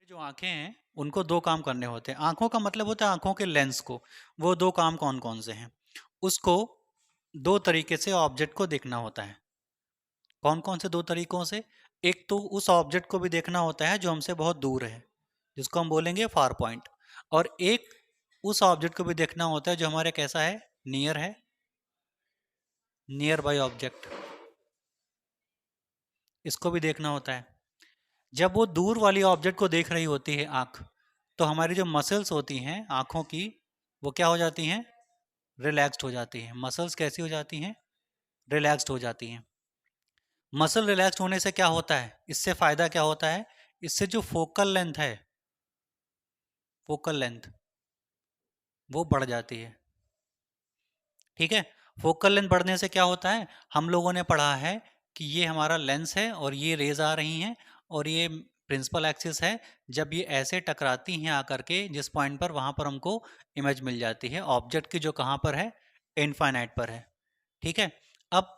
जो आंखें हैं उनको दो काम करने होते हैं। आंखों का मतलब होता है आंखों के लेंस को। वो दो काम कौन कौन से हैं? उसको दो तरीके से ऑब्जेक्ट को देखना होता है। कौन कौन से दो तरीकों से? एक तो उस ऑब्जेक्ट को भी देखना होता है जो हमसे बहुत दूर है, जिसको हम बोलेंगे फार पॉइंट। और एक उस ऑब्जेक्ट को भी देखना होता है जो हमारे कैसा है, नियर है, नियर बाय ऑब्जेक्ट। इसको भी देखना होता है। जब वो दूर वाली ऑब्जेक्ट को देख रही होती है आंख, तो हमारी जो मसल्स होती हैं आंखों की, वो क्या हो जाती हैं? रिलैक्स्ड हो जाती हैं। मसल्स कैसी हो जाती हैं? रिलैक्स्ड हो जाती हैं। मसल रिलैक्स्ड होने से क्या होता है? इससे फायदा क्या होता है? इससे जो फोकल लेंथ है, फोकल लेंथ वो बढ़ जाती है। ठीक है। फोकल लेंथ बढ़ने से क्या होता है? हम लोगों ने पढ़ा है कि ये हमारा लेंस है और ये रेज आ रही हैं और ये प्रिंसिपल एक्सिस है। जब ये ऐसे टकराती हैं आकर के जिस पॉइंट पर, वहां पर हमको इमेज मिल जाती है ऑब्जेक्ट की, जो कहां पर है? इनफाइनाइट पर है। ठीक है। अब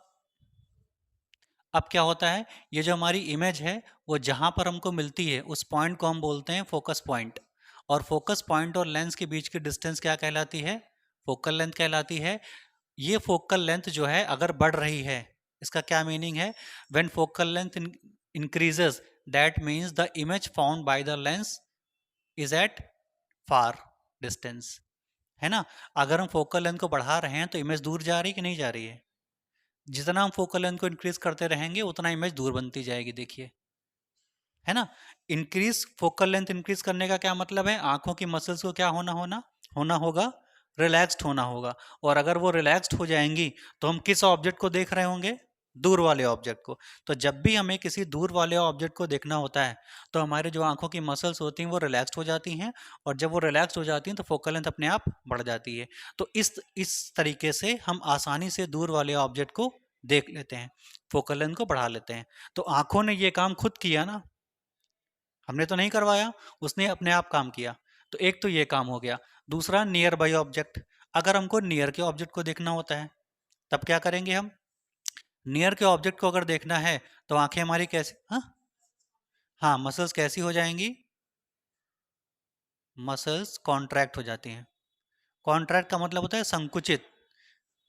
अब क्या होता है? ये जो हमारी इमेज है वो जहां पर हमको मिलती है उस पॉइंट को हम बोलते हैं फोकस पॉइंट। और फोकस पॉइंट और लेंस के बीच की डिस्टेंस क्या कहलाती है? फोकल लेंथ कहलाती है। ये फोकल लेंथ जो है अगर बढ़ रही है, इसका क्या मीनिंग है? When focal length increases, that means the image found by the lens is at far distance. है ना? अगर हम फोकल लेंथ को बढ़ा रहे हैं तो इमेज दूर जा रही कि नहीं जा रही है? जितना हम फोकल लेंथ को इंक्रीज करते रहेंगे उतना इमेज दूर बनती जाएगी। देखिए, है ना? इंक्रीज फोकल लेंथ इंक्रीज करने का क्या मतलब है? आंखों की मसल्स को क्या होना होना होना होगा? रिलैक्स्ड होना होगा। और अगर वो रिलैक्स्ड हो जाएंगी तो हम किस ऑब्जेक्ट को देख रहे होंगे? दूर वाले ऑब्जेक्ट को। तो जब भी हमें किसी दूर वाले ऑब्जेक्ट को देखना होता है तो हमारे जो आंखों की मसल्स होती हैं वो रिलैक्स्ड हो जाती हैं। और जब वो रिलैक्स्ड हो जाती हैं तो फोकल लेंथ अपने आप बढ़ जाती है। तो इस तरीके से हम आसानी से दूर वाले ऑब्जेक्ट को देख लेते हैं, फोकल लेंथ को बढ़ा लेते हैं। तो आंखों ने ये काम खुद किया ना, हमने तो नहीं करवाया, उसने अपने आप काम किया। तो एक तो ये काम हो गया। दूसरा, नियर बाई ऑब्जेक्ट। अगर हमको नियर के ऑब्जेक्ट को देखना होता है तब क्या करेंगे हम? नियर के ऑब्जेक्ट को अगर देखना है तो आंखें हमारी कैसी, हाँ हाँ, मसल्स कैसी हो जाएंगी? मसल्स कॉन्ट्रैक्ट हो जाती हैं। कॉन्ट्रैक्ट का मतलब होता है संकुचित,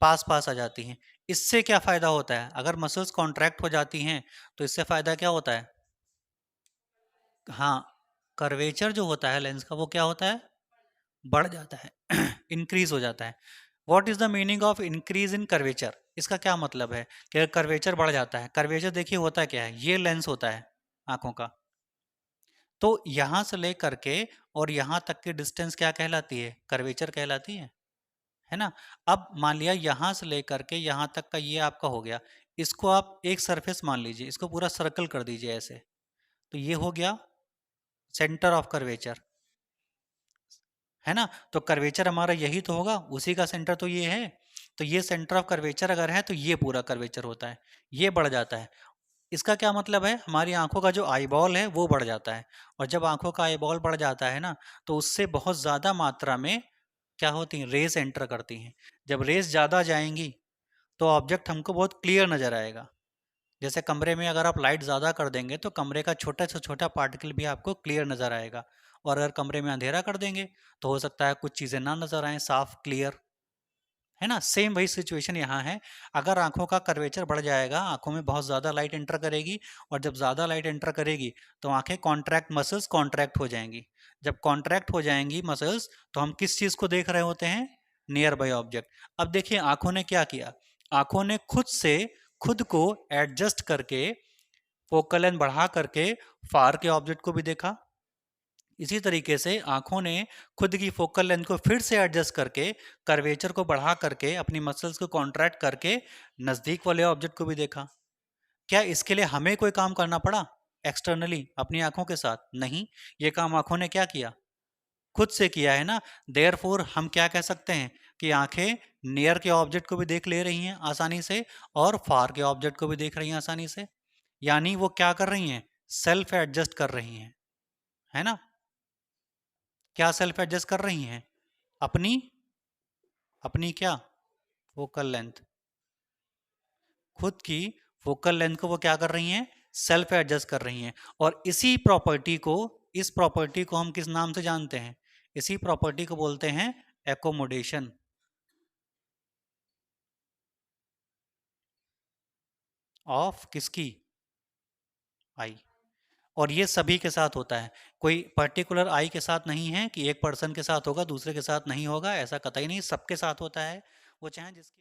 पास पास आ जाती हैं। इससे क्या फायदा होता है? अगर मसल्स कॉन्ट्रैक्ट हो जाती हैं तो इससे फायदा क्या होता है? हाँ, कर्वेचर जो होता है लेंस का वो क्या होता है? बढ़ जाता है, इंक्रीज हो जाता है। What is the meaning of increase in curvature? इसका क्या मतलब है कि कर्वेचर बढ़ जाता है? कर्वेचर देखिए होता क्या है, ये लेंस होता है आंखों का। तो यहां से लेकर के और यहां तक की डिस्टेंस क्या कहलाती है? कर्वेचर कहलाती है ना? अब मान लिया यहां से लेकर के यहां तक का ये आपका हो गया। इसको आप एक सरफेस मान लीजिए, इसको पूरा सर्कल कर दीजिए ऐसे। तो ये हो गया सेंटर ऑफ कर्वेचर, है ना? तो कर्वेचर हमारा यही तो होगा, उसी का सेंटर तो ये है। तो ये सेंटर ऑफ कर्वेचर अगर है तो ये पूरा कर्वेचर होता है, ये बढ़ जाता है। इसका क्या मतलब है? हमारी आंखों का जो आईबॉल है वो बढ़ जाता है। और जब आंखों का आईबॉल बढ़ जाता है ना, तो उससे बहुत ज्यादा मात्रा में क्या होती है? रेस एंटर करती हैं। जब रेस ज्यादा जाएंगी तो ऑब्जेक्ट हमको बहुत क्लियर नजर आएगा। जैसे कमरे में अगर आप लाइट ज़्यादा कर देंगे तो कमरे का छोटा से छोटा पार्टिकल भी आपको क्लियर नज़र आएगा। और अगर कमरे में अंधेरा कर देंगे तो हो सकता है कुछ चीज़ें ना नज़र आएं साफ क्लियर, है ना? सेम वही सिचुएशन यहाँ है। अगर आंखों का कर्वेचर बढ़ जाएगा, आंखों में बहुत ज़्यादा लाइट एंटर करेगी, और जब ज़्यादा लाइट एंटर करेगी तो आंखें कॉन्ट्रैक्ट, मसल्स कॉन्ट्रैक्ट हो जाएंगी। जब कॉन्ट्रैक्ट हो जाएंगी मसल्स तो हम किस चीज़ को देख रहे होते हैं? Near by object. अब देखिए आंखों ने क्या किया, आंखों ने खुद से खुद को एडजस्ट करके फोकल लेंथ बढ़ा करके फार के ऑब्जेक्ट को भी देखा। इसी तरीके से आंखों ने खुद की फोकल लेंथ को फिर से एडजस्ट करके कर्वेचर को बढ़ा करके अपनी मसल्स को कॉन्ट्रैक्ट करके नजदीक वाले ऑब्जेक्ट को भी देखा। क्या इसके लिए हमें कोई काम करना पड़ा एक्सटर्नली अपनी आंखों के साथ? नहीं, ये काम आंखों ने क्या किया? खुद से किया है ना। देयरफॉर हम क्या कह सकते हैं कि आंखें नियर के ऑब्जेक्ट को भी देख ले रही हैं आसानी से और फार के ऑब्जेक्ट को भी देख रही हैं आसानी से। यानी वो क्या कर रही हैं? सेल्फ एडजस्ट कर रही हैं, है ना? क्या सेल्फ एडजस्ट कर रही हैं? अपनी अपनी क्या? Focal length. खुद की फोकल लेंथ को वो क्या कर रही हैं? सेल्फ एडजस्ट कर रही हैं। और इसी प्रॉपर्टी को इस प्रॉपर्टी को हम किस नाम से जानते हैं? इसी प्रॉपर्टी को बोलते हैं एकोमोडेशन ऑफ किसकी? आई। और ये सभी के साथ होता है, कोई पर्टिकुलर आई के साथ नहीं है कि एक पर्सन के साथ होगा दूसरे के साथ नहीं होगा, ऐसा कतई नहीं, सबके साथ होता है, वो चाहे जिसकी